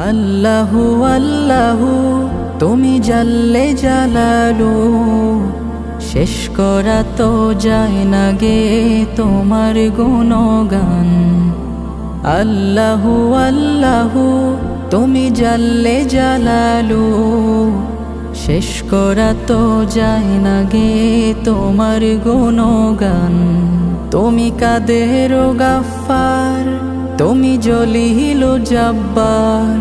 আল্লাহু আল্লাহু তুমি জাল্লে জালালু, শেষ করা তো যায় না গে তোমার গুণগান। আল্লাহু আল্লাহু তুমি জাল্লে জালালু, শেষ করা তো যায় না গে তোমার গুণগান। তুমি কাদের গাফফার, তুমি জলিল জব্বার,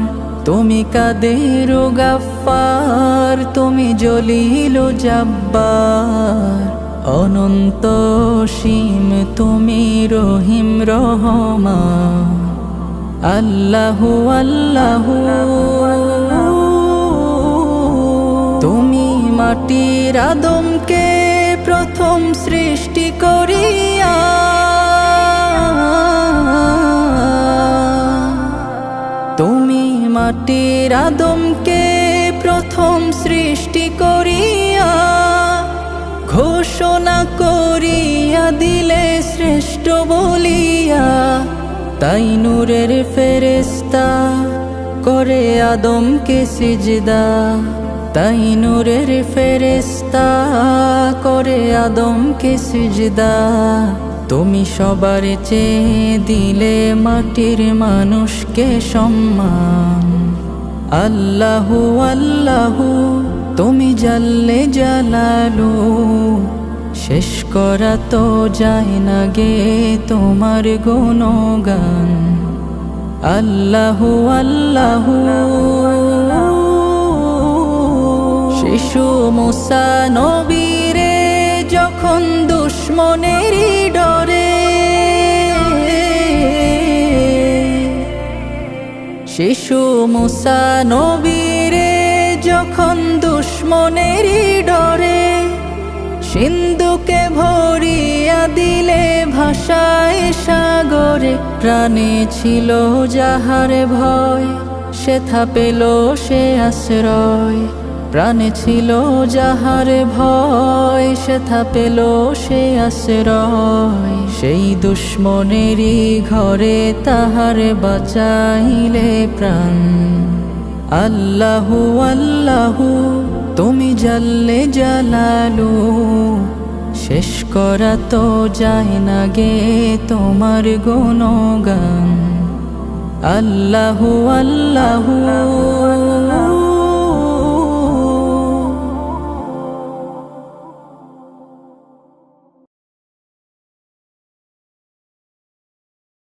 তুমি কাদের গাফফার, তুমি জলিল জব্বার। অনন্ত সীম তুমি রহিম রহমান। আল্লাহু আল্লাহু তুমি মাটির আদমকে প্রথম সৃষ্টি করিয়া, তুমি মাটির আদমকে প্রথম সৃষ্টি করিয়া, ঘোষণা করিয়া দিলে শ্রেষ্ঠ বলিয়া। তাই নূরের ফেরেশতা করে আদমকে সিজদা, তাই নূরের ফেরেশতা করে আদমকে সিজদা। তুমি সবার চেয়ে দিলে মাটির মানুষকে সম্মান। আল্লাহু আল্লাহু তুমি জাল্লে জালালু, শেষ করা তো যায় না গে তোমার গুণগান। আল্লাহু আল্লাহু শিশু মুসা নবীরে যখন দুশ্মনেরই ডরে, শিশু মুসা নবীরে যখন দুশ্মনেরই ডরে, সিন্ধুকে ভরিয়া দিলে ভাষায় সাগরে। প্রাণে ছিল যাহার ভয়, সেথা পেল সে আশ্রয়। প্রাণে ছিল যাহার ভয়, সেথা পেল সে আশ্রয়। সেই দুশ্মনেরই ঘরে তাহার বাঁচাইলে প্রাণ। আল্লাহু আল্লাহু তুমি জাল্লে জালালু, শেষ করা তো যায় না গে তোমার গুণগান। আল্লাহু আল্লাহু